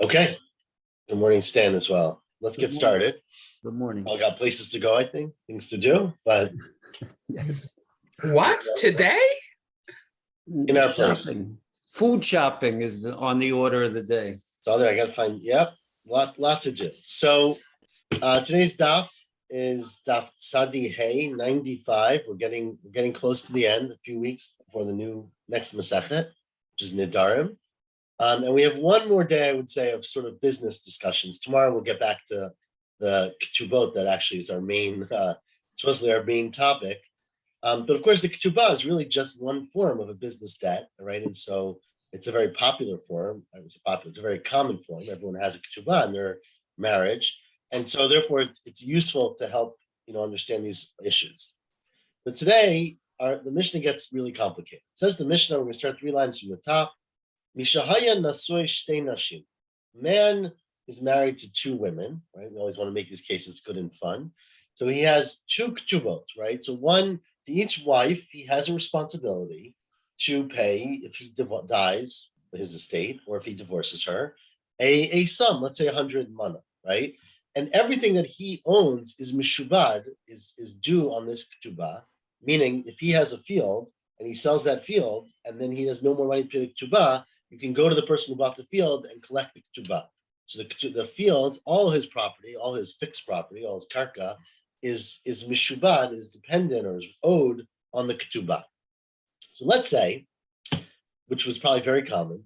Okay. Good morning, Stan, as well. Let's Good get morning. started. Good morning. All got places to go, I think, things to do, but Yes. What? Today? in our place. Shopping. Food shopping is on the order of the day. So there, I gotta find, yep, lot to do. So today's daf is daf Sadi Hey 95. We're getting close to the end, a few weeks before the next Masechet, which is Nidarim. And we have one more day, I would say, of sort of business discussions. Tomorrow we'll get back to the Ketubot that actually is our main, supposedly our main topic. But of course, the Ketubah is really just one form of a business debt, right? And so it's a very popular form. It's a very common form. Everyone has a Ketubah in their marriage. And so therefore, it's useful to help, understand these issues. But today, the Mishnah gets really complicated. It says the Mishnah, we're going to start 3 lines from the top. Mishahaya nasoy shtei nashim. Man is married to 2 women, right? We always want to make these cases good and fun. So he has 2 ketubot, right? So one to each wife, he has a responsibility to pay if he dies his estate, or if he divorces her, a sum, let's say 100 mana, right? And everything that he owns is mishubad, is due on this ketubah, meaning if he has a field and he sells that field, and then he has no more money to pay the ketubah, you can go to the person who bought the field and collect the ketubah. So the field, all his property, all his fixed property, all his karka, is mishubad, is dependent or is owed on the ketubah. So let's say, which was probably very common,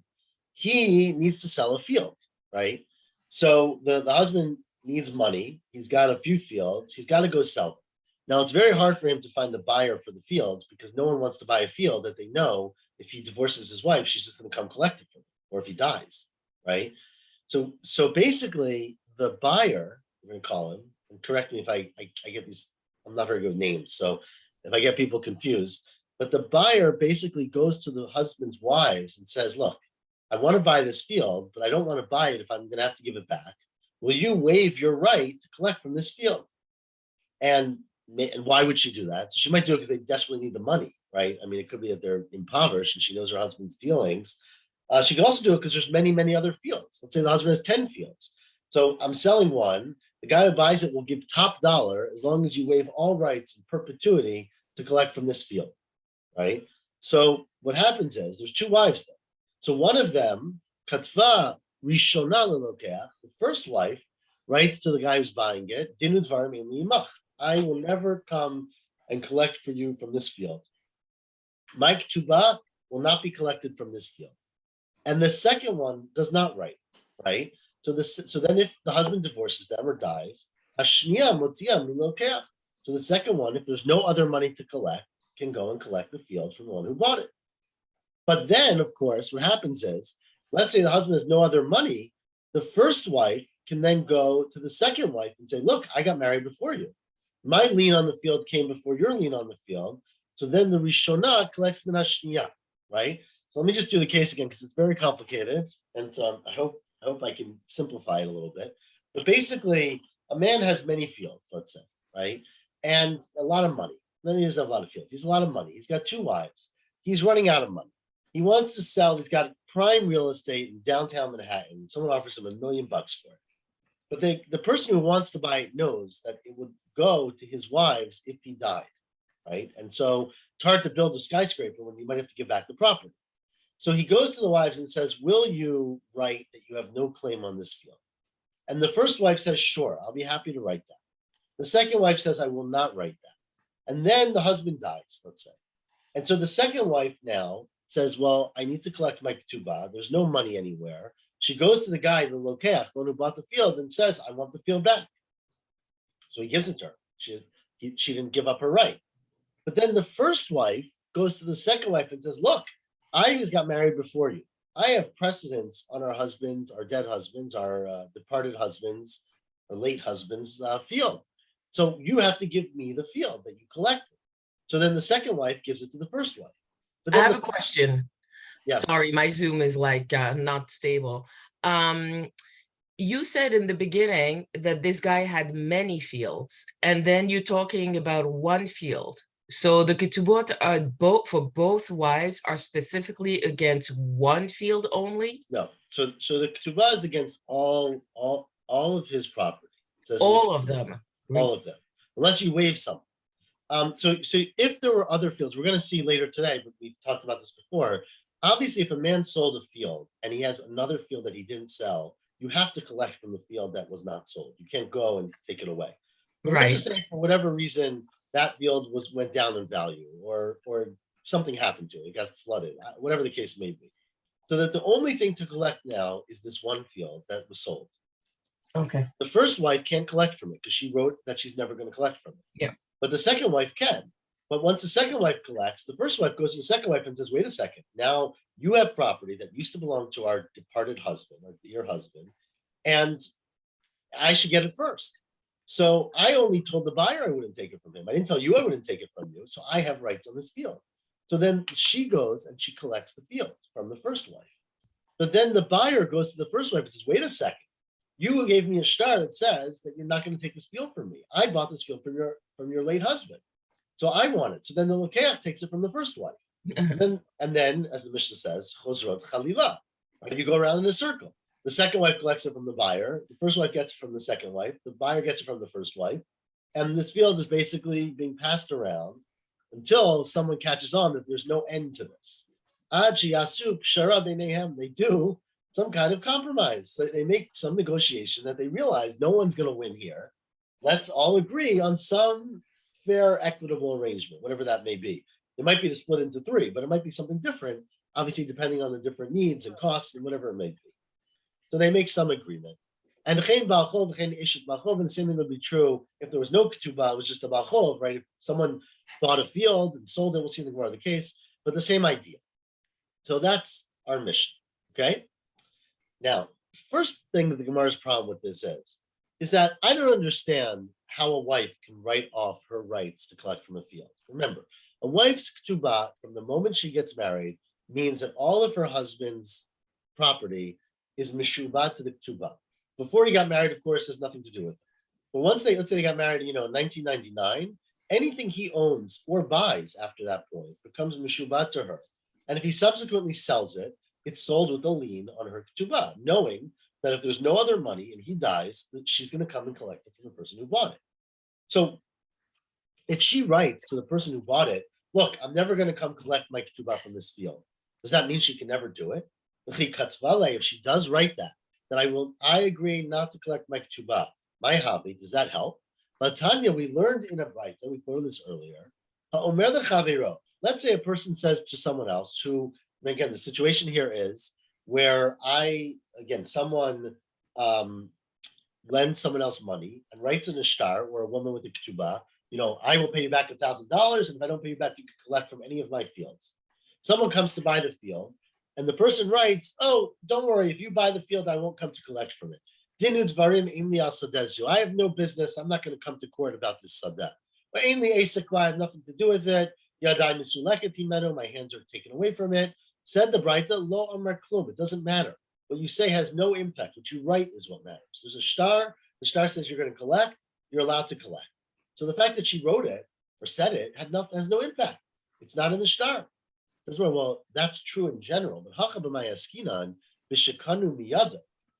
he needs to sell a field, right? So the husband needs money. He's got a few fields. He's got to go sell them. Now, it's very hard for him to find the buyer for the fields because no one wants to buy a field that they know if he divorces his wife, she's just going to come collect it from him, or if he dies, right? So basically, the buyer, we're going to call him, and correct me if I get these, I'm not very good with names, so if I get people confused, but the buyer basically goes to the husband's wives and says, look, I want to buy this field, but I don't want to buy it if I'm going to have to give it back. Will you waive your right to collect from this field? And why would she do that? So she might do it because they desperately need the money, right? I mean, it could be that they're impoverished and she knows her husband's dealings. She could also do it because there's many, many other fields. Let's say the husband has 10 fields. So I'm selling one. The guy who buys it will give top dollar as long as you waive all rights in perpetuity to collect from this field, right? So what happens is there's 2 wives there. So one of them, katva rishona lelokeach, the first wife, writes to the guy who's buying it, dinu dvarim ein li imach. I will never come and collect for you from this field. My ketubah will not be collected from this field. And the second one does not write, right? So then if the husband divorces them or dies, hashniya motzia milokeach. So the second one, if there's no other money to collect, can go and collect the field from the one who bought it. But then, of course, what happens is, let's say the husband has no other money, the first wife can then go to the second wife and say, look, I got married before you. My lien on the field came before your lien on the field. So then the Rishonah collects min hashniya, right? So let me just do the case again because it's very complicated. And so I hope I can simplify it a little bit. But basically, a man has many fields, let's say, right? And a lot of money. Then he doesn't have a lot of fields. He's a lot of money. He's got 2 wives. He's running out of money. He wants to sell. He's got prime real estate in downtown Manhattan. Someone offers him $1 million for it. But the person who wants to buy it knows that it would go to his wives if he died, right? And so it's hard to build a skyscraper when you might have to give back the property. So he goes to the wives and says, will you write that you have no claim on this field? And the first wife says, sure, I'll be happy to write that. The second wife says, I will not write that. And then the husband dies, let's say. And so the second wife now says, well, I need to collect my ketubah. There's no money anywhere. She goes to the guy, the lokeach, the one who bought the field, and says, I want the field back. So he gives it to her. She didn't give up her right. But then the first wife goes to the second wife and says, look, I just got married before you. I have precedence on our husbands, our dead husbands, our departed husbands, our late husbands' field. So you have to give me the field that you collected. So then the second wife gives it to the first wife. I have a question. Yeah. Sorry, my Zoom is like not stable. You said in the beginning that this guy had many fields, and then you're talking about one field. So the ketubot are both for both wives are specifically against one field only? No, so the ketubah is against all of his property. It says in the All of ketubah, them. all of them, unless you waive some. So if there were other fields, we're going to see later today, but we've talked about this before. Obviously, if a man sold a field and he has another field that he didn't sell, you have to collect from the field that was not sold. You can't go and take it away. But let's just Right. say for whatever reason that field went down in value, or something happened to it, it got flooded, whatever the case may be. So that the only thing to collect now is this one field that was sold. Okay. The first wife can't collect from it because she wrote that she's never going to collect from it. Yeah. But the second wife can. But once the second wife collects, the first wife goes to the second wife and says, wait a second, now you have property that used to belong to our departed husband, our dear husband, and I should get it first. So I only told the buyer I wouldn't take it from him. I didn't tell you I wouldn't take it from you. So I have rights on this field. So then she goes and she collects the field from the first wife. But then the buyer goes to the first wife and says, wait a second. You gave me a star that says that you're not going to take this field from me. I bought this field from your late husband. So I want it. So then the Lokeach takes it from the first wife. And then, as the Mishnah says, Chosrot Chalila. Right? You go around in a circle. The second wife collects it from the buyer. The first wife gets it from the second wife. The buyer gets it from the first wife. And this field is basically being passed around until someone catches on that there's no end to this. They do some kind of compromise. So they make some negotiation that they realize no one's going to win here. Let's all agree on some fair, equitable arrangement, whatever that may be. It might be to split into three, but it might be something different, obviously, depending on the different needs and costs and whatever it may be. So they make some agreement. And the same thing would be true if there was no ketubah, it was just a bachov, right? If someone bought a field and sold it, we'll see the more of the case, but the same idea. So that's our mission, okay? Now, first thing that the Gemara's problem with this is that I don't understand how a wife can write off her rights to collect from a field. Remember, a wife's ketubah from the moment she gets married means that all of her husband's property is mishubat to the ketubah. Before he got married, of course, has nothing to do with it. But once let's say they got married, in 1999, anything he owns or buys after that point becomes mishubat to her. And if he subsequently sells it, it's sold with a lien on her ketubah, knowing that if there's no other money and he dies, that she's going to come and collect it from the person who bought it. So if she writes to the person who bought it, look, I'm never going to come collect my ketubah from this field, does that mean she can never do it? If she does write that, then I agree not to collect my ketubah, my hobby, does that help? But Tanya, we learned in a Braita, we learned this earlier. Let's say a person says to someone else who, again, the situation here is where someone lends someone else money and writes an ishtar or a woman with a ketubah, I will pay you back $1,000, and if I don't pay you back, you can collect from any of my fields. Someone comes to buy the field, and the person writes, oh, don't worry, if you buy the field, I won't come to collect from it. I have no business. I'm not going to come to court about this sadah. But I have nothing to do with it. My hands are taken away from it. Said the Braita, lo amar klum. It doesn't matter. What you say has no impact. What you write is what matters. There's a star. The star says you're going to collect. You're allowed to collect. So the fact that she wrote it or said it has no impact. It's not in the star. Well, that's true in general. But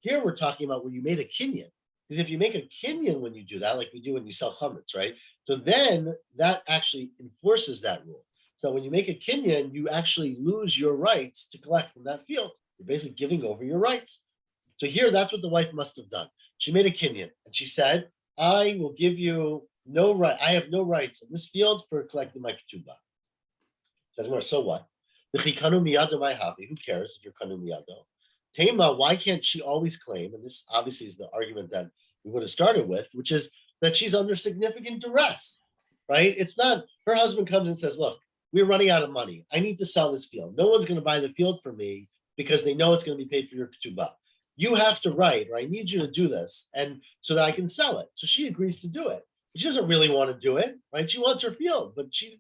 here we're talking about where you made a kinyan. Because if you make a kinyan when you do that, like we do when you sell chametz, right? So then that actually enforces that rule. So when you make a kinyan, you actually lose your rights to collect from that field. You're basically giving over your rights. So here, that's what the wife must have done. She made a kinyan, and she said, I will give you no right. I have no rights in this field for collecting my ketubah. Says more, so what? Who cares if you're kanu miyado? Tema, why can't she always claim, and this obviously is the argument that we would have started with, which is that she's under significant duress, right? It's not, her husband comes and says, look, we're running out of money. I need to sell this field. No one's going to buy the field for me because they know it's going to be paid for your ketubah. You have to write, or I need you to do this, and so that I can sell it. So she agrees to do it. She doesn't really want to do it, right? She wants her field, but she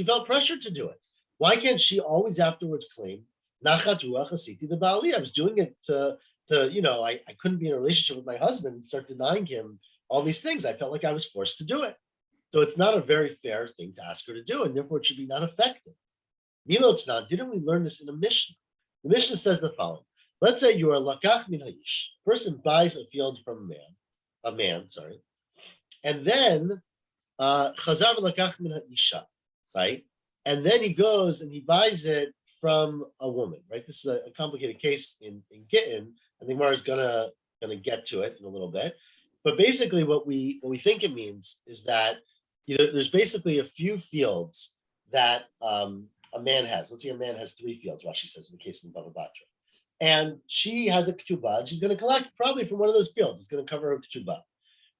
felt pressured to do it. Why can't she always afterwards claim, Nachat ruach asiti the Baali? I was doing it to I couldn't be in a relationship with my husband and start denying him all these things. I felt like I was forced to do it. So it's not a very fair thing to ask her to do, and therefore it should be not effective. Milot's not. Didn't we learn this in a Mishnah? The Mishnah says the following. Let's say you are lakach min ha'ish. A person buys a field from a man, and then chazar v'lakach min ha'isha, right? And then he goes and he buys it from a woman, right? This is a complicated case in Gittin. I think Mara's gonna get to it in a little bit. But basically what we think it means is that there's basically a few fields that a man has. Let's say a man has 3 fields, Rashi says, in the case of the Bava Batra. And she has a ketubah, and she's going to collect probably from one of those fields. It's going to cover her ketubah.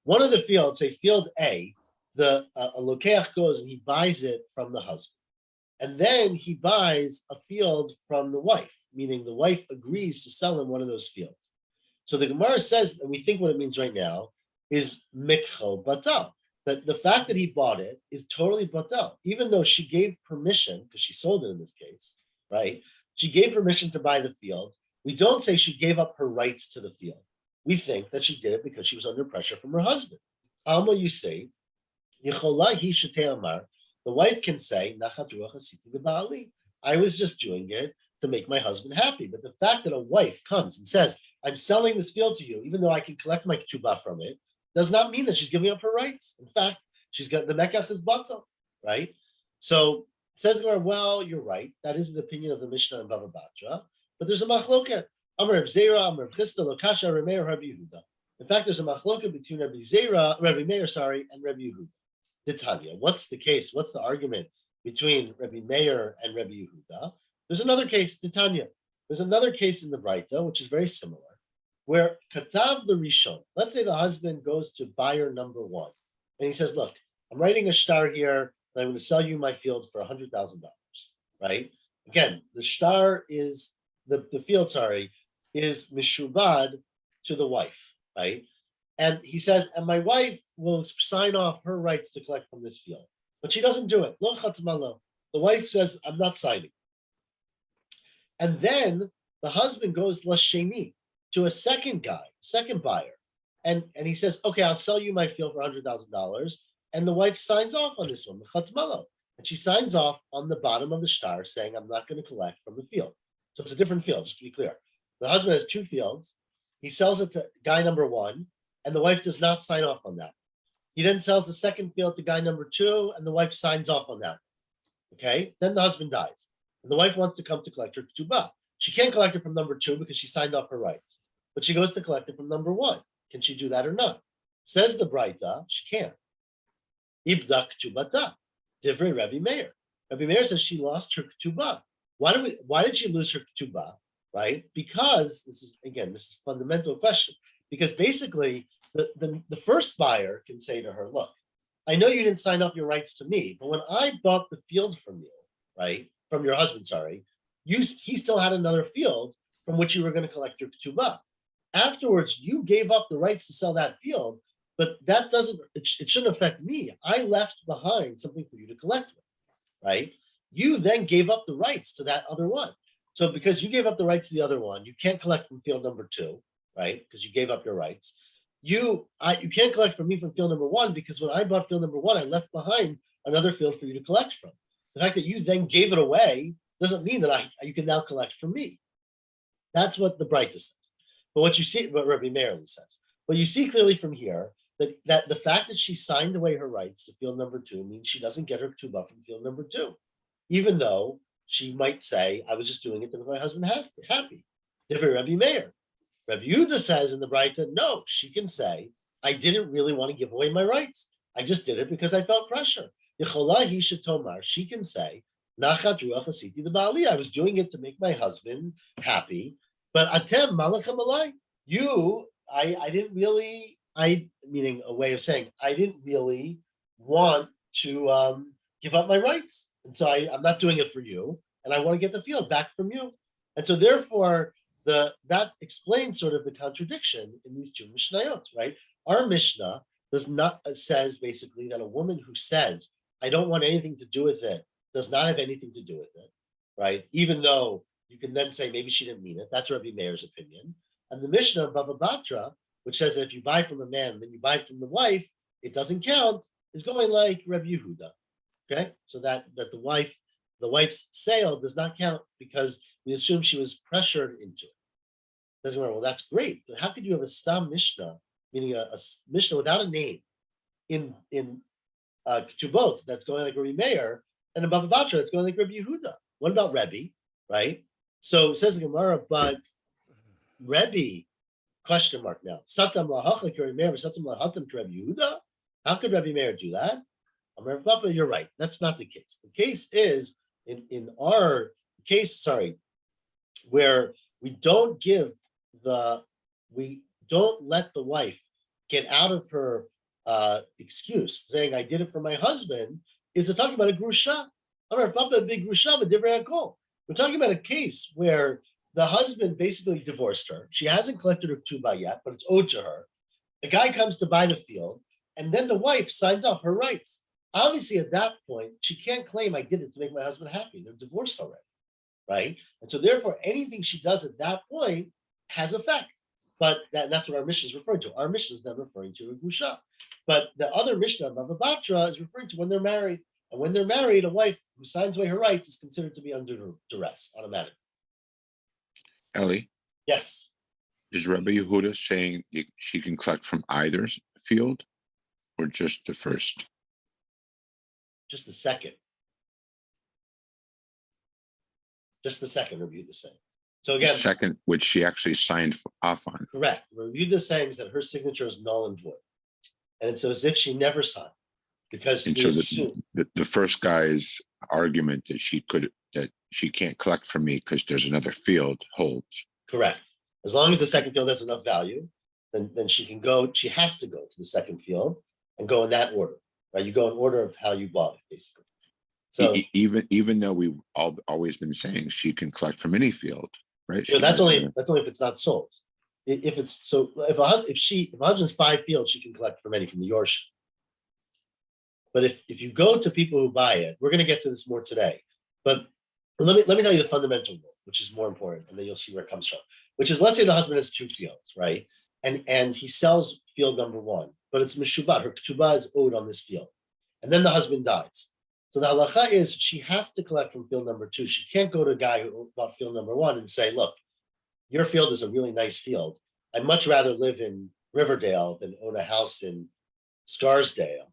One of the fields, say field A, a lokeach goes and he buys it from the husband. And then he buys a field from the wife, meaning the wife agrees to sell him one of those fields. So the Gemara says, and we think what it means right now, is mikcho batal. That the fact that he bought it is totally batal, even though she gave permission, because she sold it in this case, right? She gave permission to buy the field. We don't say she gave up her rights to the field. We think that she did it because she was under pressure from her husband. Alma, you say, the wife can say, I was just doing it to make my husband happy. But the fact that a wife comes and says, I'm selling this field to you, even though I can collect my ketubah from it, does not mean that she's giving up her rights. In fact, she's got the mekach is batal, right? So says the Gemara, well, you're right. That is the opinion of the Mishnah and Bava Batra, but there's a machloket. Amar Reb Zera, Amar Reb Chisda, Lokasha, Reb Meir, Rabbi Yehuda. In fact, there's a machloket between Rabbi Meir, and Rabbi Yehuda. The Tanya. What's the case? What's the argument between Rabbi Meir and Rabbi Yehuda? There's another case, the Tanya. There's another case in the Braita, which is very similar, where Katav the Rishon, let's say the husband goes to buyer number 1, and he says, look, I'm writing a shtar here, and I'm going to sell you my field for $100,000, right? Again, the shtar is, the field, is mishubad to the wife, right? And he says, and my wife will sign off her rights to collect from this field. But she doesn't do it. Lo chatma lo. The wife says, I'm not signing. And then the husband goes lasheni, to a second buyer. And he says, okay, I'll sell you my field for $100,000. And the wife signs off on this one, and she signs off on the bottom of the shtar saying, I'm not going to collect from the field. So it's a different field, just to be clear. The husband has 2 fields. He sells it to guy number 1, and the wife does not sign off on that. He then sells the second field to guy number 2, and the wife signs off on that. Okay? Then the husband dies. And the wife wants to come to collect her ketubah. She can't collect it from number 2 because she signed off her rights. But she goes to collect it from number 1. Can she do that or not? Says the Braita, she can't. Ibdak ketubata. Divrei Rabbi Meir. Rabbi Meir says she lost her ketubah. Why did she lose her ketubah? Right? Because this is a fundamental question. Because basically, the first buyer can say to her, look, I know you didn't sign off your rights to me, but when I bought the field from you, right, from your husband, he still had another field from which you were going to collect your ketubah. Afterwards, you gave up the rights to sell that field, but that it shouldn't affect me. I left behind something for you to collect with, right? You then gave up the rights to that other one. So because you gave up the rights to the other one, you can't collect from field number 2, right? Because you gave up your rights. You can't collect from me from field number 1 because when I bought field number 1, I left behind another field for you to collect from. The fact that you then gave it away doesn't mean that you can now collect from me. That's what the Braita says. But what you see, what Rabbi Meir says, what you see clearly from here, that the fact that she signed away her rights to field number 2 means she doesn't get her ketubah from field number 2, even though she might say, I was just doing it to make my husband happy. Different Rabbi Meir. Rabbi Yehuda says in the Braita, no, she can say, I didn't really want to give away my rights. I just did it because I felt pressure. She can say, Nachat ruach asiti the Baali. I was doing it to make my husband happy. But atem malachem alai. I didn't really, meaning a way of saying, I didn't really want to give up my rights. And so I'm not doing it for you. And I want to get the field back from you. And so therefore, that explains sort of the contradiction in these 2 Mishnayot, right? Our Mishnah says basically that a woman who says, I don't want anything to do with it, does not have anything to do with it, right? Even though you can then say maybe she didn't mean it. That's Rabbi Meir's opinion. And the Mishnah of Bava Batra, which says that if you buy from a man and then you buy from the wife, it doesn't count, is going like Rabbi Yehuda. Okay, so that the wife's sale does not count because we assume she was pressured into it. Doesn't matter. Well, that's great, but how could you have a stam mishnah, meaning a mishnah without a name, in Ketubot that's going like Rabbi Meir, and in Bava Batra that's going like Rabbi Yehuda? What about Rebbe, right? So it says the Gemara, but Rebbe, question mark now. Satam lahachlik Rabbi Meir, satam lahatam Rabbi Yehuda. How could Rabbi Meir do that? Amar Papa, you're right. That's not the case. The case is in our case, where we don't let the wife get out of her excuse, saying I did it for my husband, is talking about a grusha. Amar Papa, a big grusha, but different call. We're talking about a case where the husband basically divorced her. She hasn't collected her ketubah yet, but it's owed to her. The guy comes to buy the field, and then the wife signs off her rights. Obviously, at that point, she can't claim I did it to make my husband happy. They're divorced already, right? And so therefore, anything she does at that point has effect. But that's what our Mishnah is referring to. Our Mishnah is then referring to a grusha. But the other Mishnah, Bava Batra, is referring to when they're married. And when they're married, a wife who signs away her rights is considered to be under duress automatically. Ellie, Yes. is Rabbi Yehuda saying she can collect from either field or just the first? Just the second. Just the second, review the same. So The again, second, which she actually signed off on. correct. Review the same is that her signature is null and void. And it's as if she never signed. Because And we so assume, the first guy's argument that she can't collect from me because there's another field holds. correct. As long as the second field has enough value, then she has to go to the second field and go in that order, right? You go in order of how you bought it, basically. So Even though we've always been saying she can collect from any field, right? that's only if it's not sold. If a husband's 5 fields, she can collect from any from the Yorship. But if you go to people who buy it, we're going to get to this more today. But let me tell you the fundamental rule, which is more important, and then you'll see where it comes from. Which is, let's say the husband has 2 fields, right? And he sells field number 1, but it's mishubat. Her ketubah is owed on this field, and then the husband dies. So the halacha is she has to collect from field number 2. She can't go to a guy who bought field number 1 and say, "Look, your field is a really nice field. I'd much rather live in Riverdale than own a house in Scarsdale."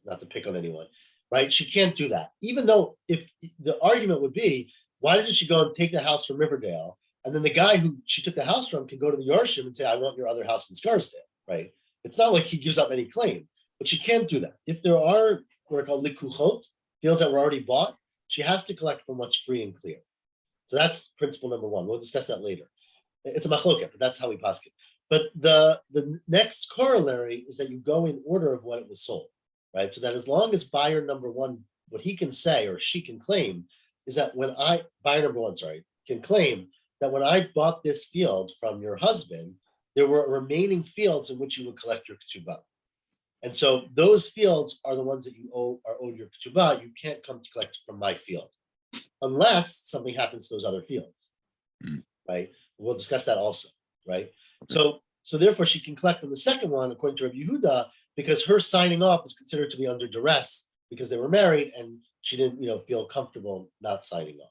Not to pick on anyone, right? She can't do that. Even though if the argument would be, why doesn't she go and take the house from Riverdale? And then the guy who she took the house from can go to the Yorshim and say, I want your other house in Scarsdale, right? It's not like he gives up any claim, but she can't do that. If there are what are called likuchot, fields that were already bought, she has to collect from what's free and clear. So that's principle number 1. We'll discuss that later. It's a machloket, but that's how we pass it. But the next corollary is that you go in order of when it was sold. Right, so that as long as buyer number 1, what he can say or she can claim is that buyer number 1, can claim that when I bought this field from your husband, there were remaining fields in which you would collect your ketubah. And so those fields are the ones that you are owed your ketubah. You can't come to collect from my field unless something happens to those other fields, right? We'll discuss that also, right? So therefore she can collect from the second one, according to Rabbi Yehuda, because her signing off is considered to be under duress because they were married and she didn't, feel comfortable not signing off.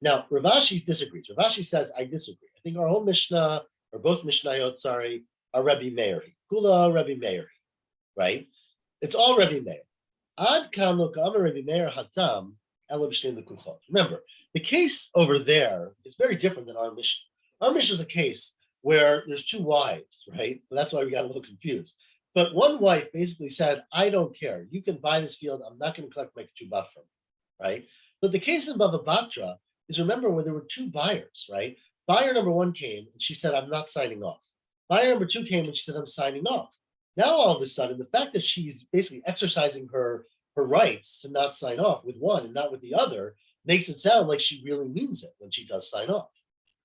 Now, Rav Ashi disagrees. Rav Ashi says, I disagree. I think our whole Mishnah, or both Mishnayot, are Rebbe Meiri. Kula Rebbe Meiri, right? It's all Rebbe Meir. Ad kan lo ka'amar Rebbe Meir hatam ela b'shnei lekuchot. Remember, the case over there is very different than our Mishnah. Our Mishnah is a case where there's 2 wives, right? But that's why we got a little confused. But one wife basically said, I don't care. You can buy this field. I'm not going to collect my ketubah from you, right? But the case in Bava Batra is, remember, where there were 2 buyers, right? Buyer number 1 came and she said, I'm not signing off. Buyer number 2 came and she said, I'm signing off. Now, all of a sudden, the fact that she's basically exercising her rights to not sign off with one and not with the other makes it sound like she really means it when she does sign off,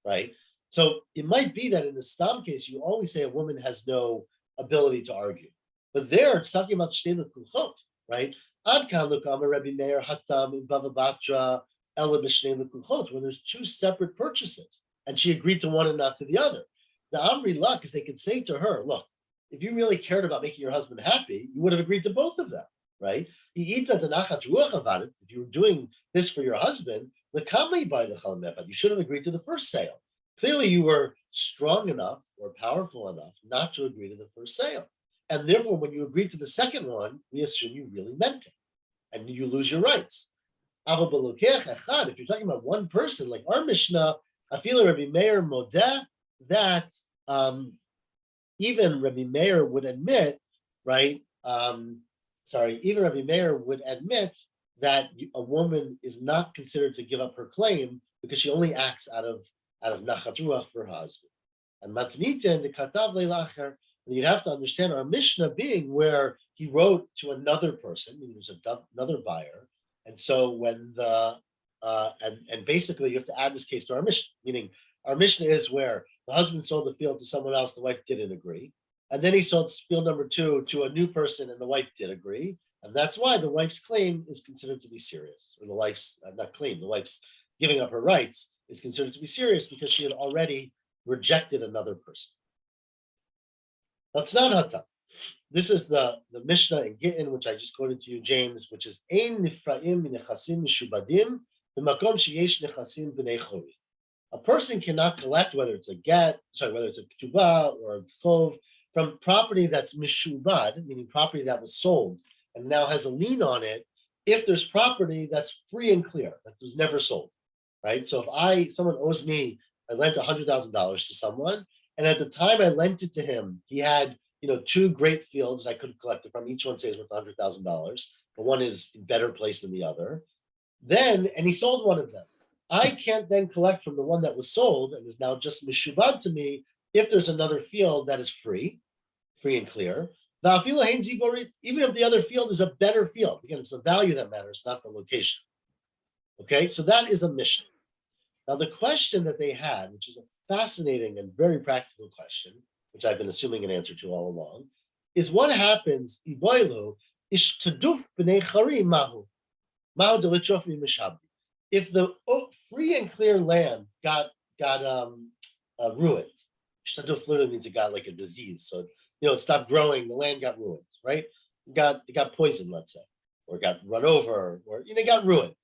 right? So it might be that in the stam case, you always say a woman has no ability to argue. But there it's talking about shtei lekuchot, right? Ad kan l'kamar Rebbe Meir hatam in Bava Batra ela b'shnei lekuchot, when there's 2 separate purchases, and she agreed to one and not to the other. The Amri Luck is they can say to her, look, if you really cared about making your husband happy, you would have agreed to both of them, right? If you were doing this for your husband, you should have agreed to the first sale. Clearly, you were strong enough or powerful enough not to agree to the first sale. And therefore, when you agreed to the second one, we assume you really meant it, and you lose your rights. If you're talking about one person, like our Mishnah, I feel Rabbi Meir modeh that even Rabbi Meir would admit, right? Even Rabbi Meir would admit that a woman is not considered to give up her claim because she only acts out of nachat ruach for her husband. And matnita and the katav leilacher, you'd have to understand our Mishnah being where he wrote to another person, meaning there's another buyer, and so when and basically you have to add this case to our Mishnah, meaning our Mishnah is where the husband sold the field to someone else, the wife didn't agree, and then he sold field number 2 to a new person, and the wife did agree, and that's why the wife's claim is considered to be serious, or the wife's not claim, the wife's giving up her rights is considered to be serious because she had already rejected another person. That's not hata. This is the Mishnah in Gittin, which I just quoted to you, James, which is Ein nifraim minechasim mishubadim b'makom sheyesh nechasim b'nei chori. A person cannot collect whether it's a ketubah or a chov from property that's mishubad, meaning property that was sold and now has a lien on it, if there's property that's free and clear, that was never sold, right? So if someone owes me, I lent $100,000 to someone, and at the time I lent it to him, he had 2 great fields I could have collected from. Each one says worth $100,000, but one is in better place than the other. And he sold one of them. I can't then collect from the one that was sold and is now just mishubad to me if there's another field that is free and clear. Even if the other field is a better field. Again, it's the value that matters, not the location. Okay, so that is a Mishnah. Now, the question that they had, which is a fascinating and very practical question, which I've been assuming an answer to all along, is what happens, Iboilu, ish taduf b'nei chari mahu delitrof mi mishabdi. If the free and clear land got ruined, taduf literally means it got like a disease, so it stopped growing, the land got ruined, right? It got poisoned, let's say, or got run over, or it got ruined.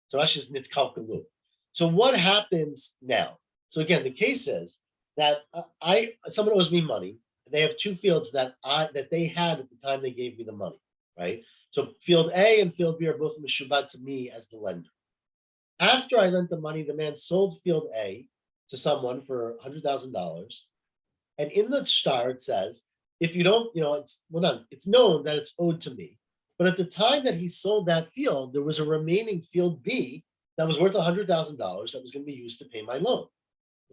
So that's just nitzkalkalu. So what happens now? So again, the case is that someone owes me money. They have 2 fields that they had at the time they gave me the money, right? So field A and field B are both mishubad to me as the lender. After I lent the money, the man sold field A to someone for $100,000, and in the shtar it says, if you don't, it's known that it's owed to me. But at the time that he sold that field, there was a remaining field B that was worth $100,000 that was going to be used to pay my loan.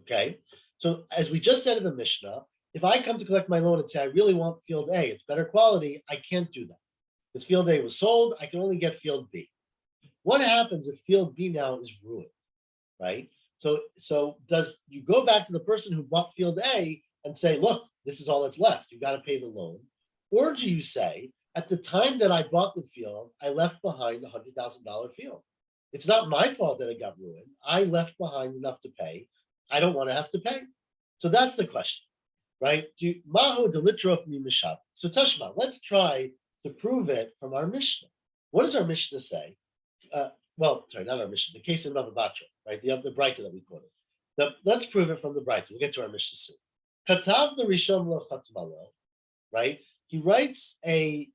Okay, so as we just said in the Mishnah, if I come to collect my loan and say I really want field A, it's better quality, I can't do that. Because field A was sold, I can only get field B. What happens if field B now is ruined, right? So does you go back to the person who bought field A and say, look, this is all that's left, you got to pay the loan? Or do you say, at the time that I bought the field, I left behind a $100,000 field. It's not my fault that it got ruined. I left behind enough to pay. I don't want to have to pay. So that's the question, right? Mahu delitrof mi mishab. So Tashma, let's try to prove it from our Mishnah. What does our Mishnah say? Not our Mishnah, the case in Bava Batra, right? The Braita that we quoted. Let's prove it from the Braita. We'll get to our Mishnah soon. Katav the Rishon lo chatmalo, right? He writes a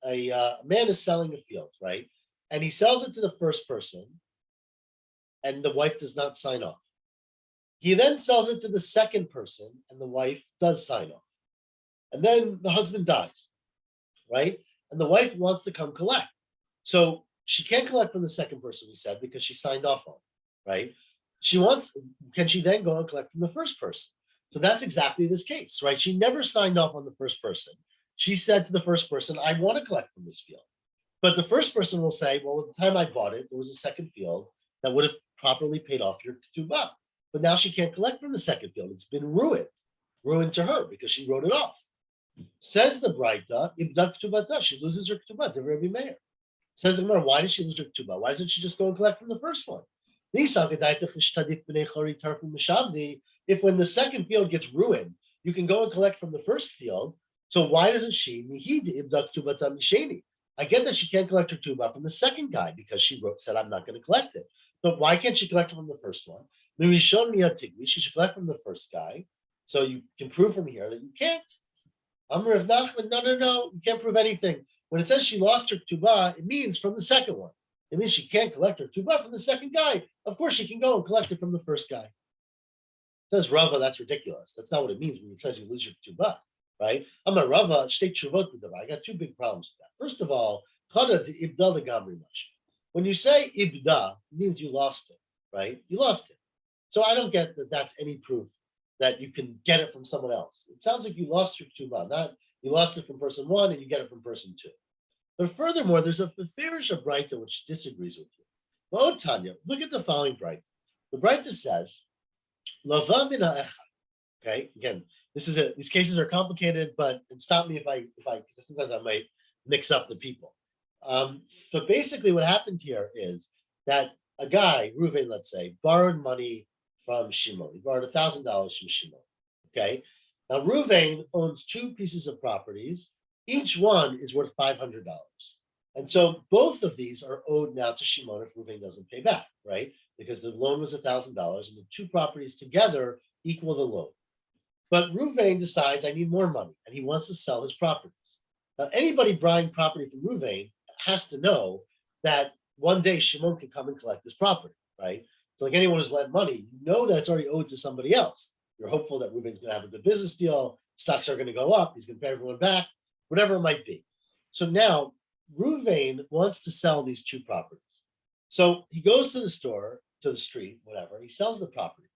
man is selling a field, right? And he sells it to the first person, and the wife does not sign off. He then sells it to the second person, and the wife does sign off. And then the husband dies, right? And the wife wants to come collect. So she can't collect from the second person, we said, because she signed off on it, right? Can she then go and collect from the first person? So that's exactly this case, right? She never signed off on the first person. She said to the first person, I want to collect from this field. But the first person will say, well, at the time I bought it, there was a second field that would have properly paid off your ketubah. But now she can't collect from the second field. It's been ruined to her because she wrote it off. Says the Braita, ibda ketubata, she loses her ketubah, the Rebbe Meir. Says the Gemara, why does she lose her ketubah? Why doesn't she just go and collect from the first one? If when the second field gets ruined, you can go and collect from the first field, So why doesn't she? I get that she can't collect her tuba from the second guy because she said, I'm not going to collect it. But why can't she collect it from the first one? She should collect from the first guy. So you can prove from here that you can't. Amr of Nachman, no, you can't prove anything. When it says she lost her tuba, it means from the second one. It means she can't collect her tuba from the second guy. Of course, she can go and collect it from the first guy. Says Rava, that's ridiculous. That's not what it means when it says you lose your tuba, right? I'm a Rava, I got two big problems with that. First of all, when you say ibda, it means you lost it, right? You lost it. So I don't get that that's any proof that you can get it from someone else. It sounds like you lost your tuba, not you lost it from person one and you get it from person two. But furthermore, there's a Beferisha Breita which disagrees with you. Well, Tanya, look at the following Breita. The Breita says, Lava mina echad. Okay, again, these cases are complicated, and stop me if I because sometimes I might mix up the people. But basically, what happened here is that a guy, Reuven, let's say, borrowed money from Shimon. He borrowed $1,000 from Shimon. Okay, now Reuven owns two pieces of properties. Each one is worth $500, and so both of these are owed now to Shimon if Reuven doesn't pay back, right? Because the loan was $1,000, and the two properties together equal the loan. But Reuven decides I need more money, and he wants to sell his properties. Now, anybody buying property from Reuven has to know that one day Shimon can come and collect this property, right? So like anyone who's lent money, you know that it's already owed to somebody else. You're hopeful that Reuven's going to have a good business deal, stocks are going to go up, he's going to pay everyone back, whatever it might be. So now Reuven wants to sell these two properties. So he goes to the store, to the street, whatever, he sells the properties.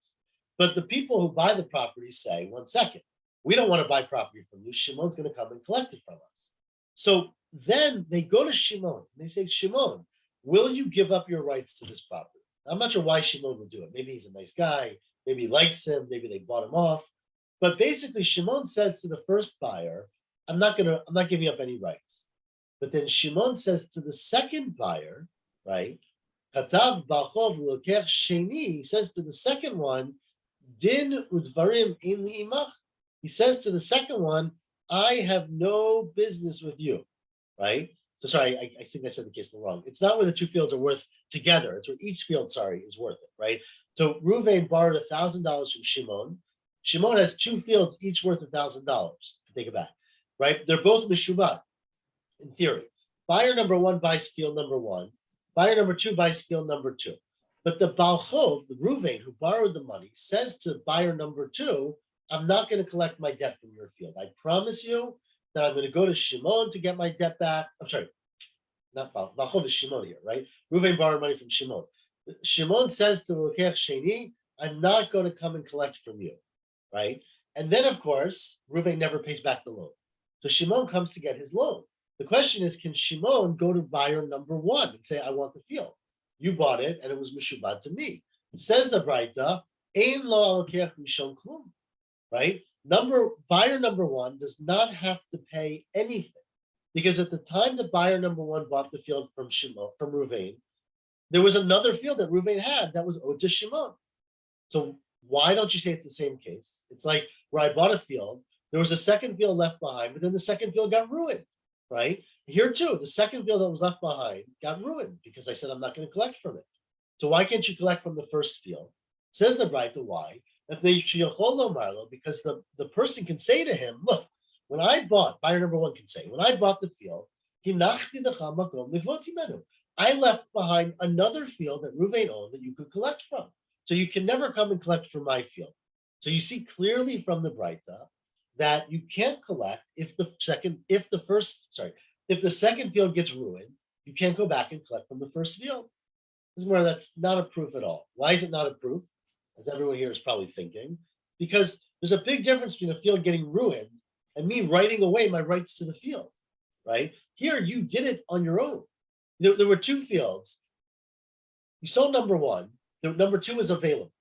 But the people who buy the properties say, 1 second, we don't want to buy property from you. Shimon's going to come and collect it from us. So then they go to Shimon and they say, Shimon, will you give up your rights to this property? I'm not sure why Shimon would do it. Maybe he's a nice guy. Maybe he likes him. Maybe they bought him off. But basically, Shimon says to the first buyer, I'm not giving up any rights. But then Shimon says to the second buyer, right? Katav bachov lokech sheni. He says to the second one, Din udvarim in li'imach. He says to the second one, I have no business with you, right? So sorry, I think I said the case wrong. It's not where the two fields are worth together. It's where each field, is worth it, right? So Reuven borrowed $1,000 from Shimon. Shimon has two fields, each worth $1,000. Take it back, right? They're both mishubah, in theory. Buyer number one buys field number one. Buyer number two buys field number two. But the Baal Chov, the Reuven who borrowed the money, says to buyer number two, I'm not going to collect my debt from your field. I promise you that I'm going to go to Shimon to get my debt back. I'm sorry, not Baal Chov is Shimon here, right? Reuven borrowed money from Shimon. Shimon says to Lokech Sheni, I'm not going to come and collect from you, right? And then, of course, Reuven never pays back the loan. So Shimon comes to get his loan. The question is, can Shimon go to buyer number one and say, I want the field? You bought it, and it was mishubad to me. Says the Braita, Ein lo alokech mishon klum, right? Buyer number one does not have to pay anything, because at the time that buyer number one bought the field from Shimon, from Reuven, there was another field that Reuven had that was owed to Shimon. So why don't you say it's the same case? It's like where I bought a field, there was a second field left behind, but then the second field got ruined, right? Here too, the second field that was left behind got ruined because I said I'm not going to collect from it. So why can't you collect from the first field? Says the Braita, why? That they Marlo, because the person can say to him, look, when I bought, buyer number one can say, when I bought the field, I left behind another field that Reuven owned that you could collect from. So you can never come and collect from my field. So you see clearly from the Braita that you can't collect if the second field gets ruined, you can't go back and collect from the first field. This is where that's not a proof at all. Why is it not a proof? As everyone here is probably thinking, because there's a big difference between a field getting ruined and me writing away my rights to the field, right? Here, you did it on your own. There were two fields. You sold number one. Number two was available.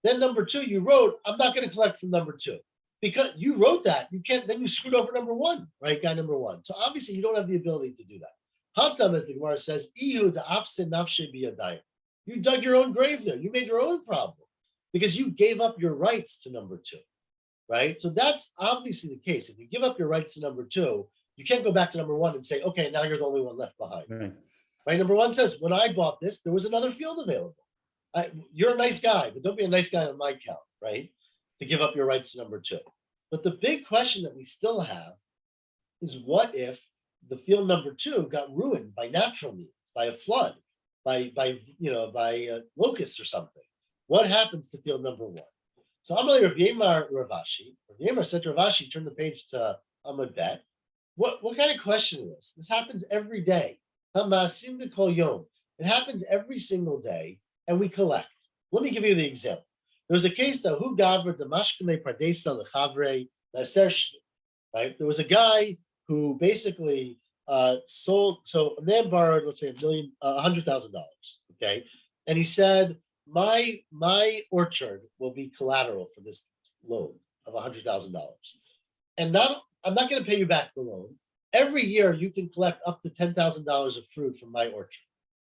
Then number two, you wrote, I'm not going to collect from number two. Because you wrote that, you can't, then you screwed over number one, right? Guy number one. So obviously you don't have the ability to do that. Hatam, as the Gemara says, you dug your own grave there. You made your own problem because you gave up your rights to number two. right? So that's obviously the case. If you give up your rights to number two, you can't go back to number one and say, okay, now you're the only one left behind. Right. Right? Number one says, when I bought this, there was another field available. You're a nice guy, but don't be a nice guy on my count, right? To give up your rights to number two. But the big question that we still have is, what if the field number two got ruined by natural means, by a flood, by locusts or something? What happens to field number one? So Amalei Rav Yemar Ravashi. Rav Yemar said to Ravashi, turn the page to Amud Bet. What kind of question is this? This happens every day. It happens every single day, and we collect. Let me give you the example. There was a case that who gavra demashkele pardesa lechavre leser, right? There was a guy who basically sold. So a man borrowed, let's say, $100,000. Okay, and he said, my orchard will be collateral for this loan of $100,000, and I'm not going to pay you back the loan. Every year you can collect up to $10,000 of fruit from my orchard,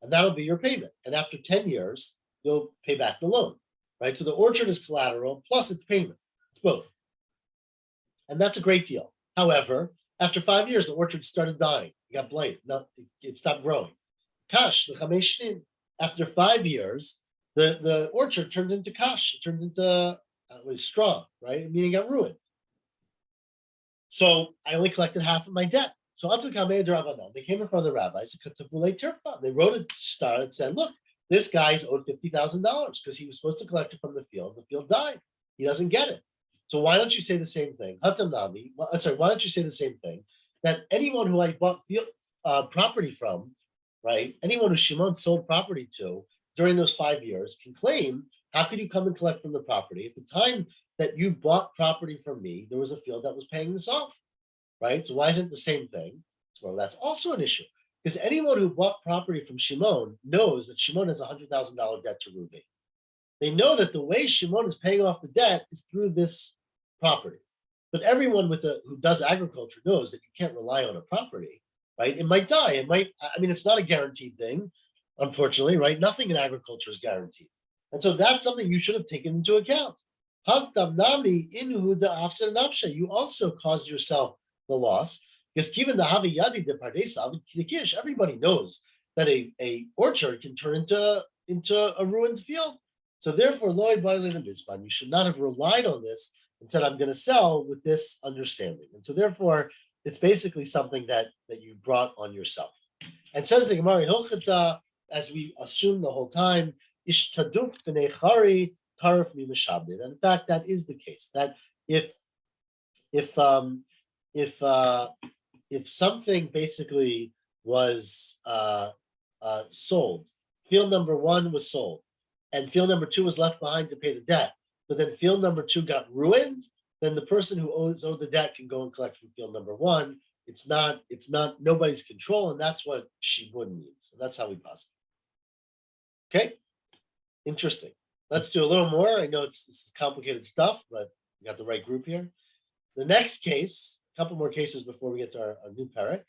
and that'll be your payment. And after 10 years, you'll pay back the loan, right? So the orchard is collateral plus it's payment. It's both. And that's a great deal. However, after 5 years, the orchard started dying. It got blight. No, it stopped growing. Kash, the chameshnin. After 5 years, the orchard turned into kash. It turned into straw, right? Meaning it got ruined. So I only collected half of my debt. So they came in front of the rabbis. They wrote a star that said, look, this guy's owed $50,000 because he was supposed to collect it from the field. The field died. He doesn't get it. So why don't you say the same thing? Why don't you say the same thing? That anyone who I bought property from, right? Anyone who Shimon sold property to during those 5 years can claim, how could you come and collect from the property? At the time that you bought property from me, there was a field that was paying this off, right? So why isn't it the same thing? Well, that's also an issue, because anyone who bought property from Shimon knows that Shimon has a $100,000 debt to Reuven. They know that the way Shimon is paying off the debt is through this property. But everyone who does agriculture knows that you can't rely on a property, right? It might die. It's not a guaranteed thing, unfortunately, right? Nothing in agriculture is guaranteed. And so that's something you should have taken into account. You also caused yourself the loss, because even the everybody knows that a orchard can turn into a ruined field. So therefore, you should not have relied on this and said, I'm going to sell with this understanding. And so therefore, it's basically something that you brought on yourself. And says the Gemara Hilchata, as we assumed the whole time, ishtaduf b'nei chari tarif mi mishabdid. And in fact, that is the case. That if something basically was sold, field number one was sold, and field number two was left behind to pay the debt, but then field number two got ruined, then the person who owed the debt can go and collect from field number one. It's not nobody's control, and that's what shibud means. And that's how we pass it. Okay, interesting. Let's do a little more. I know this is complicated stuff, but we got the right group here. The next case, a couple more cases before we get to our new parak.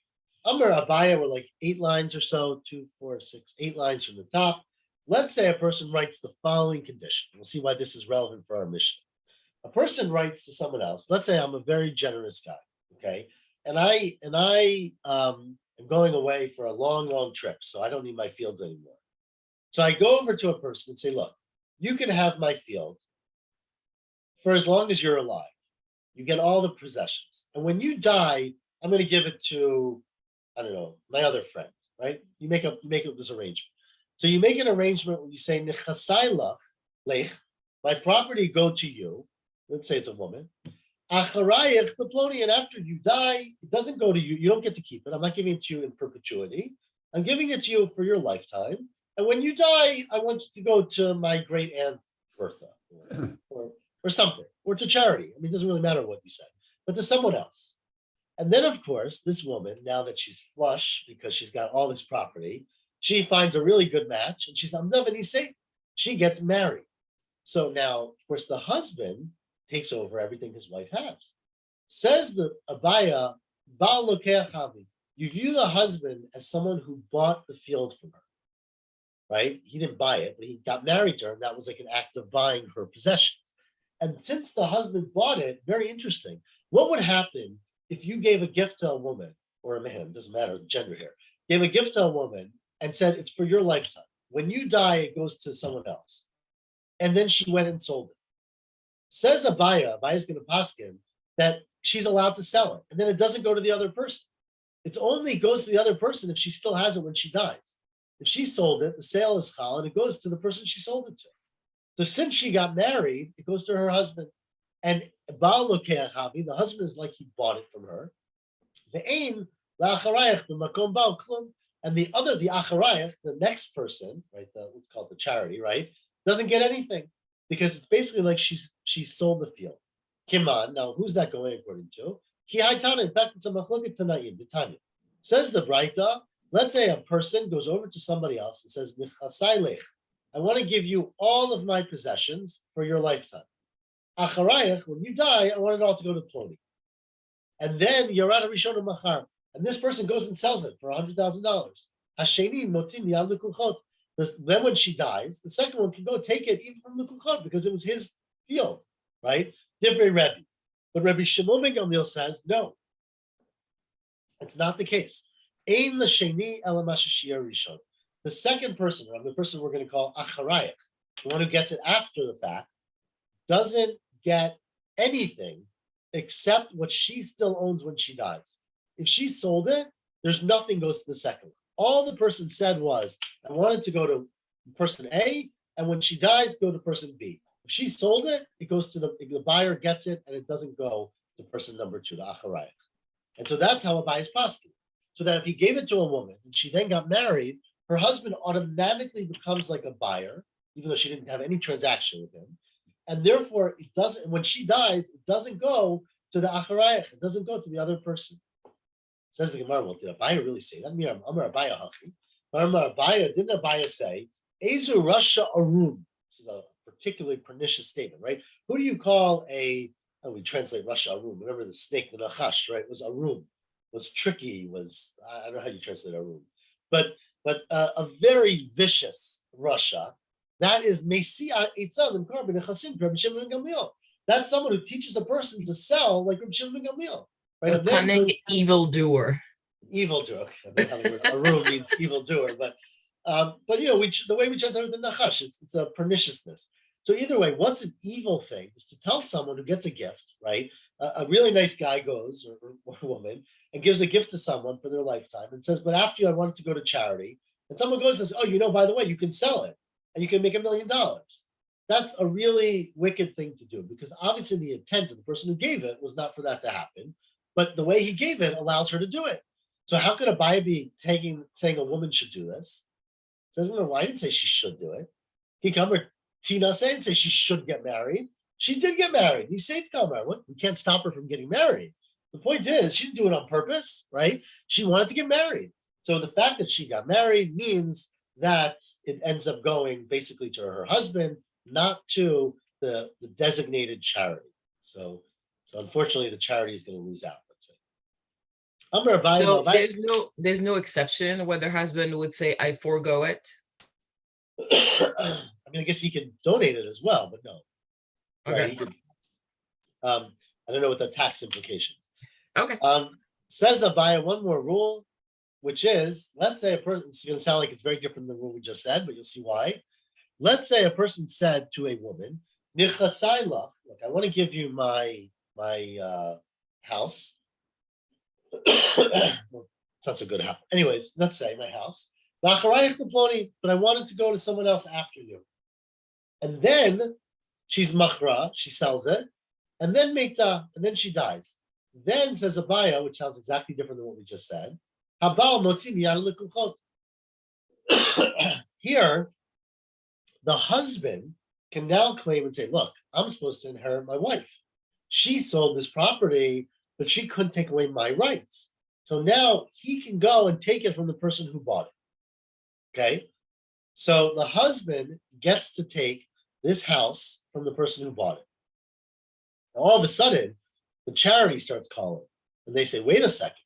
Amar Abaya were like 8 lines or so, 2, 4, 6, 8 lines from the top. Let's say a person writes the following condition. We'll see why this is relevant for our mission. A person writes to someone else. Let's say I'm a very generous guy, okay, and I am going away for a long trip, so I don't need my fields anymore. So I go over to a person and say, look, you can have my field for as long as you're alive. You get all the possessions, and when you die, I'm going to give it to, I don't know, my other friend, right? You make up this arrangement. So you make an arrangement where you say, Nechasai lech, my property go to you. Let's say it's a woman. Acharayich the ploni, and after you die, it doesn't go to you. You don't get to keep it. I'm not giving it to you in perpetuity. I'm giving it to you for your lifetime. And when you die, I want you to go to my great aunt Bertha, or something, or to charity. I mean, it doesn't really matter what you say, but to someone else. And then, of course, this woman, now that she's flush because she's got all this property, she finds a really good match, and she's safe. She gets married. So now, of course, the husband takes over everything his wife has. Says the Abaya, Baal Lokeh Chavi, you view the husband as someone who bought the field from her, right? He didn't buy it, but he got married to her, and that was like an act of buying her possessions. And since the husband bought it, very interesting. What would happen if you gave a gift to a woman or a man, doesn't matter the gender here, gave a gift to a woman and said, it's for your lifetime. When you die, it goes to someone else. And then she went and sold it. Says Abaya's going to paskin that she's allowed to sell it. And then it doesn't go to the other person. It only goes to the other person if she still has it when she dies. If she sold it, the sale is chal, and it goes to the person she sold it to. So since she got married, it goes to her husband. And Baal Lokeh Habi, the husband is like he bought it from her. Ve'ein la'acharayach b'makom ba'al klum. And the other, the acharayach, the next person, right, what's called the charity, right, doesn't get anything because it's basically like she sold the field. Kiman, now who's that going according to? Ki haitana, in fact, it's a machloket tanayim, the Tanya. Says the Braita, let's say a person goes over to somebody else and says, Nichasai lech, I want to give you all of my possessions for your lifetime. Acharayach, when you die, I want it all to go to Ploni. And then Yarad Rishon Machar, and this person goes and sells it for $100,000. Hasheni motzim yad lekuchot. Then when she dies, the second one can go take it even from lekuchot because it was his field, right? Divrei Rebbe. But Rabbi Shimon ben Gamliel says, no, it's not the case. Ein l'sheni ela mashashia rishon. The second person, or the person we're going to call acharayach, the one who gets it after the fact, doesn't get anything except what she still owns when she dies. If she sold it, there's nothing goes to the second one. All the person said was, I wanted to go to person A, and when she dies, go to person B. If she sold it, it goes to the buyer gets it, and it doesn't go to person number 2, the acharayach. And so that's how a buyer is paskin. So that if he gave it to a woman and she then got married, her husband automatically becomes like a buyer, even though she didn't have any transaction with him. And therefore, it doesn't. When she dies, it doesn't go to the acharayach. It doesn't go to the other person. Says the Gemara, well, did Abaya really say that? Amar Abaya hachi. Amar Abaya, didn't Abaya say, Ezu Rasha Arum? This is a particularly pernicious statement, right? Who do you call we translate Rasha Arum. Remember the snake, the Nachash, right? Was Arum, was tricky, I don't know how you translate Arum. But a very vicious Rasha. That is Mesia Eitzah Limkar B'Nechasim, Rabbi Shimon ben Gamliel. That's someone who teaches a person to sell like Rabbi Shimon ben Gamliel. Right? A cunning evildoer. Evildoer. Okay. Aru means evildoer, but the way we translate the Nachash, it's a perniciousness. So either way, what's an evil thing is to tell someone who gets a gift, right? A really nice guy goes, or woman, and gives a gift to someone for their lifetime and says, but after you, I want it to go to charity. And someone goes and says, oh, by the way, you can sell it and you can make $1 million. That's a really wicked thing to do because obviously the intent of the person who gave it was not for that to happen. But the way he gave it allows her to do it. So how could a buyer be saying a woman should do this? Says, well, I didn't say she should do it. He come or Tina said, say she should get married. She did get married. He said, we can't stop her from getting married. The point is, she didn't do it on purpose, right? She wanted to get married. So the fact that she got married means that it ends up going basically to her husband, not to the designated charity. So unfortunately, the charity is going to lose out. So there's no exception where the husband would say, I forego it. I mean, I guess he can donate it as well, but no. Okay. Right, he could, I don't know what the tax implications. Okay. Says Abaya, one more rule, which is, let's say a person, it's going to sound like it's very different than the rule we just said, but you'll see why. Let's say a person said to a woman, Nichasai lach, look, I want to give you my house. Well, it's not so good house. Anyways, let's say my house. But I wanted to go to someone else after you. And then she's machra, she sells it, and then meita, and then she dies. Then says Abaya, which sounds exactly different than what we just said. Habal motzi miyad lekuchot. Here, the husband can now claim and say, look, I'm supposed to inherit my wife. She sold this property, but she couldn't take away my rights. So now he can go and take it from the person who bought it. Okay? So the husband gets to take this house from the person who bought it. Now, all of a sudden, the charity starts calling. And they say, wait a second.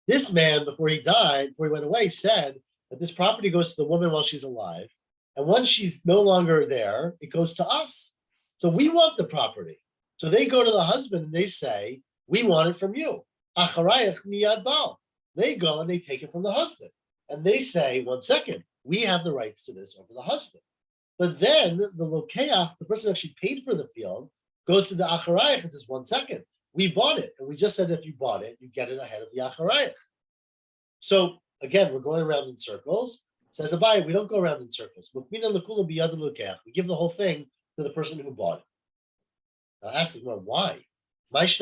This man, before he went away, said that this property goes to the woman while she's alive. And once she's no longer there, it goes to us. So we want the property. So they go to the husband and they say, we want it from you. Acharayach miyad bal. They go and they take it from the husband. And they say, 1 second, we have the rights to this over the husband. But then the lokeach, the person who actually paid for the field, goes to the acharayach and says, 1 second, we bought it. And we just said if you bought it, you get it ahead of the acharayach. So again, we're going around in circles. Says Abai, we don't go around in circles. We give the whole thing to the person who bought it. Now ask the Gemara, why? It's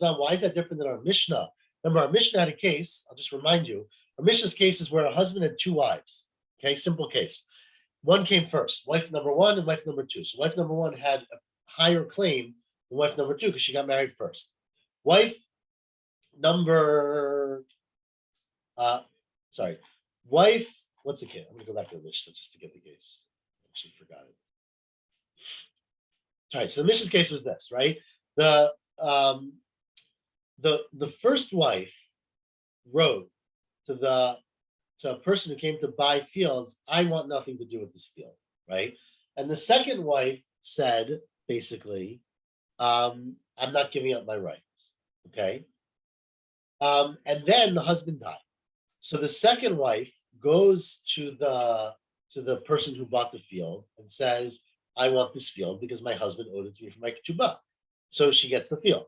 not. Why is that different than our Mishnah? Remember, our Mishnah had a case. I'll just remind you. Our Mishnah's case is where a husband had 2 wives. Okay, simple case. One came first, wife number 1 and wife number 2. So wife number 1 had a higher claim than wife number 2 because she got married first. Wife number, wife. What's the case? I'm going to go back to the Mishnah just to get the case. I actually forgot it. All right, so the Mishnah's case was this, right? The first wife wrote to a person who came to buy fields, I want nothing to do with this field, right? And the second wife said, basically, I'm not giving up my rights, okay? And then the husband died. So the second wife goes to the person who bought the field and says, I want this field because my husband owed it to me for my ketubah. So she gets the field.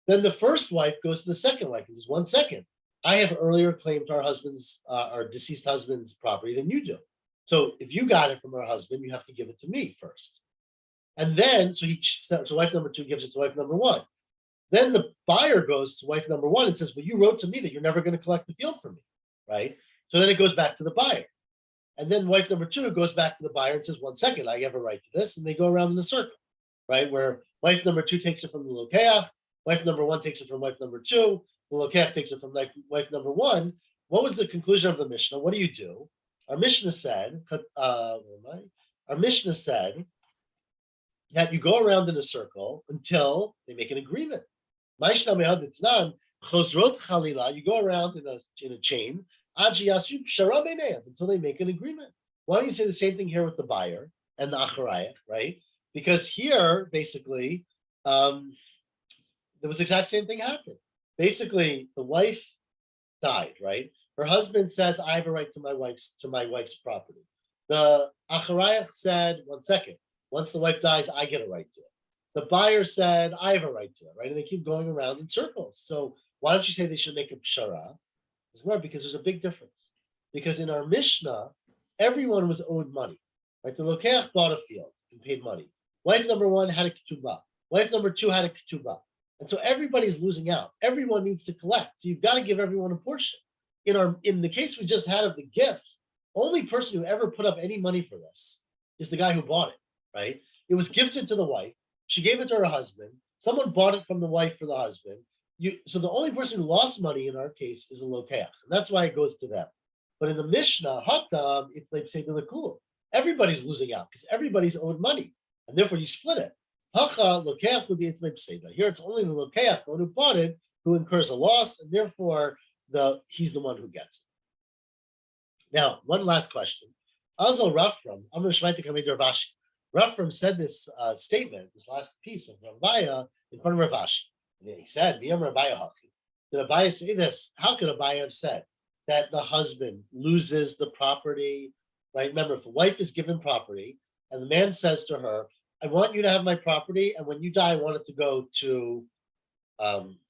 Then the first wife goes to the second wife and says, 1 second, I have earlier claimed our deceased husband's property than you do. So if you got it from her husband, you have to give it to me first. And then, so wife number 2 gives it to wife number 1. Then the buyer goes to wife number 1 and says, well, you wrote to me that you're never going to collect the field from me, right? So then it goes back to the buyer. And then wife number 2 goes back to the buyer and says, 1 second, I have a right to this. And they go around in a circle, right? Where wife number 2 takes it from the lokeach, wife number 1 takes it from wife number 2, the lokeach takes it from wife number 1. What was the conclusion of the Mishnah? What do you do? Our Mishnah said, that you go around in a circle until they make an agreement. You go around in a chain until they make an agreement. Why don't you say the same thing here with the buyer and the acharayach, right? Because here, basically, there was the exact same thing happened. Basically, the wife died, right? Her husband says, I have a right to my wife's property. The acharayach said, 1 second, once the wife dies, I get a right to it. The buyer said, I have a right to it, right? And they keep going around in circles. So why don't you say they should make a pshara? Because there's a big difference. Because in our Mishnah, everyone was owed money, right? The lokeach bought a field and paid money. Wife number 1 had a ketubah. Wife number 2 had a ketubah. And so everybody's losing out. Everyone needs to collect. So you've got to give everyone a portion. In the case we just had of the gift, only person who ever put up any money for this is the guy who bought it, right? It was gifted to the wife. She gave it to her husband. Someone bought it from the wife for the husband. So the only person who lost money in our case is a lokeach, and that's why it goes to them. But in the Mishnah, Hatam, it's like say to the kul. Everybody's losing out because everybody's owed money, and therefore you split it. Here it's only the lokeach, the one who bought it, who incurs a loss, and therefore he's the one who gets it. Now, one last question. Also, Rafram, Rafram said this statement, this last piece of Rambaya in front of Rav Ashi. And he said, did Abaya say this? How could Abaya have said that the husband loses the property, right? Remember, if a wife is given property and the man says to her, I want you to have my property, and when you die, I want it to go to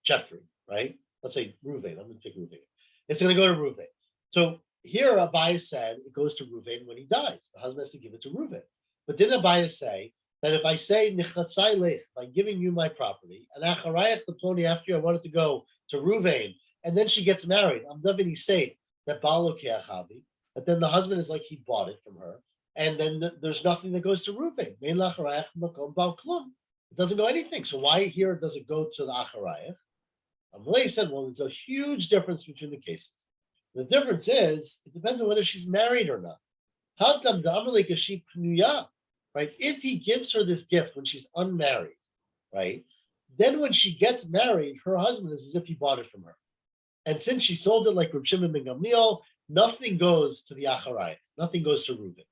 Jeffrey, right? Let's say Ruvain. I'm going to pick Ruvain. It's going to go to Ruvain. So here Abaya said it goes to Ruvain when he dies. The husband has to give it to Ruvain. But didn't Abaya say that if I say Nichasai Lech, by giving you my property, and Acharayach the Ploni after you, I want it to go to Ruvain, and then she gets married, I'm David say that Baal Lokeachavi, but then the husband is like he bought it from her, and then there's nothing that goes to Ruvain. It doesn't go anything. So why here does it go to the Acharayach? Amalei said, well, there's a huge difference between the cases. The difference is, it depends on whether she's married or not. Right? If he gives her this gift when she's unmarried, right? Then when she gets married, her husband is as if he bought it from her. And since she sold it like Reb Shimon ben Gamliel, nothing goes to the Acharayach, nothing goes to Reuven.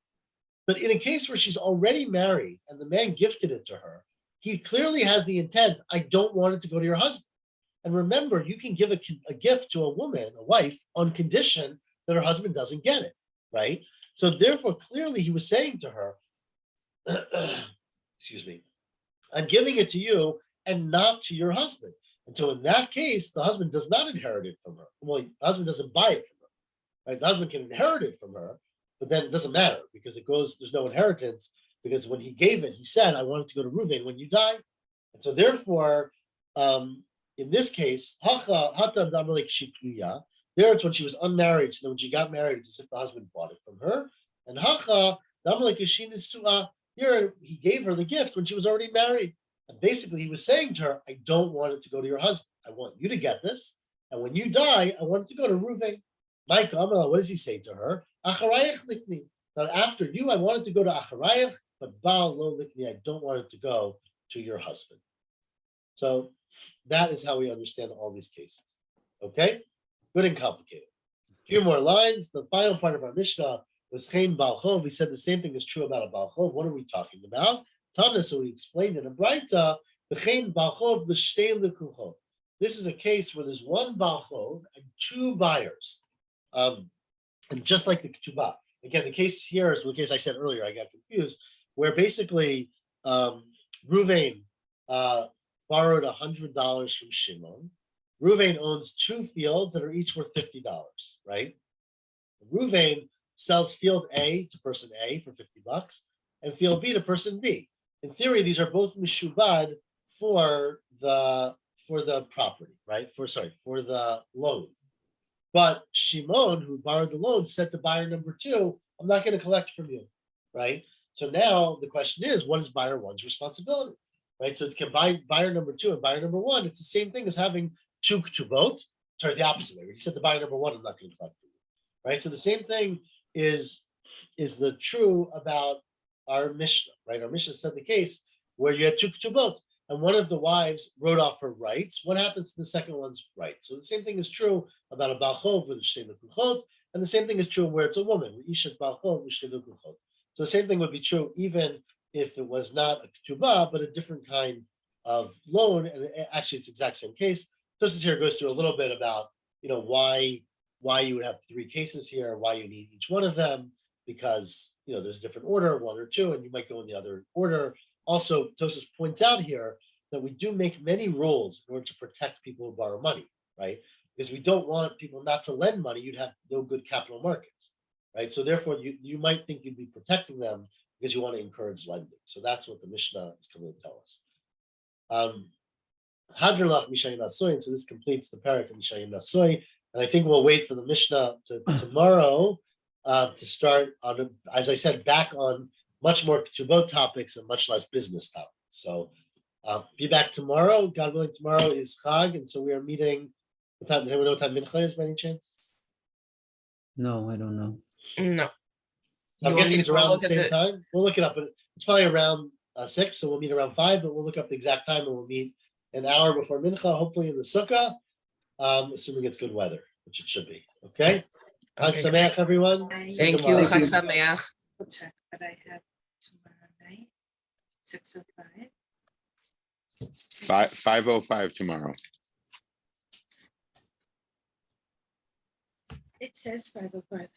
But in a case where she's already married and the man gifted it to her, he clearly has the intent, I don't want it to go to your husband. And remember, you can give a gift to a woman, a wife, on condition that her husband doesn't get it, right? So therefore, clearly he was saying to her, excuse me, I'm giving it to you and not to your husband. And so in that case, the husband does not inherit it from her. Well, the husband doesn't buy it from her, right? The husband can inherit it from her, but then it doesn't matter because there's no inheritance, because when he gave it, he said, I want it to go to Reuven when you die. And so therefore, in this case, there it's when she was unmarried. So then when she got married, it's as if the husband bought it from her. And here he gave her the gift when she was already married. And basically he was saying to her, I don't want it to go to your husband. I want you to get this. And when you die, I want it to go to Reuven. Micah, what does he say to her? Now after you, I want it to go to Acharayach, but Baal lo likni, I don't want it to go to your husband. So that is how we understand all these cases. Okay? Good and complicated. A few more lines. The final part of our Mishnah was Chaim Baal Chov. We said the same thing is true about a Baal Chov. What are we talking about? Tana, so we explained in a Braita, the Chaim Baal Chov, the Shtei Lekuchot. This is a case where there's one Baal Chov and two buyers. And just like the Ketubot. Again, the case here is the case I said earlier, I got confused, where basically Reuven borrowed $100 from Shimon. Reuven owns two fields that are each worth $50, right? Reuven sells field A to person A for $50 and field B to person B. In theory, these are both mishubad for the property, right? For the loan. But Shimon, who borrowed the loan, said to buyer number two, I'm not going to collect from you, right? So now the question is, what is buyer one's responsibility, right? So it can buy buyer number two and buyer number one. It's the same thing as having two ketubot. Sorry, the opposite way. He said to buyer number one, I'm not going to collect from you, right? So the same thing is the true about our Mishnah, right? Our Mishnah said the case where you had two ketubot and one of the wives wrote off her rights. What happens to the second one's rights? So the same thing is true about a Baal Chov with the Shtei Lekuchot, and the same thing is true where it's a woman, Ishat Baal Chov with Shtei Lekuchot. So the same thing would be true even if it was not a ketubah, but a different kind of loan. And actually, it's the exact same case. This here goes through a little bit about why you would have three cases here, why you need each one of them, because there's a different order, one or two, and you might go in the other order. Also, Tosas points out here that we do make many rules in order to protect people who borrow money, right? Because we don't want people not to lend money. You'd have no good capital markets, right? So therefore, you might think you'd be protecting them because you want to encourage lending. So that's what the Mishnah is coming to tell us. Hadralach Mishayin Nasoy, and so this completes the parak of Mishayin Nasoy. And I think we'll wait for the Mishnah tomorrow to start on, as I said, back on much more Ketubot topics and much less business topics. So be back tomorrow. God willing, tomorrow is Chag, and so we are meeting. What time? Does anyone know what time Mincha is by any chance? No, I don't know. No. I'm You want guessing me it's to go around the look at same the- time. We'll look it up, but it's probably around 6, so we'll meet around 5, but we'll look up the exact time and we'll meet an hour before Mincha, hopefully in the Sukkah, assuming it's good weather, which it should be. Okay? Chag Okay, Sameach, everyone. See Thank you. tomorrow. Chag Sameach. We'll check, but I have tomorrow night, 6:05. 5:05 tomorrow. It says 5:05.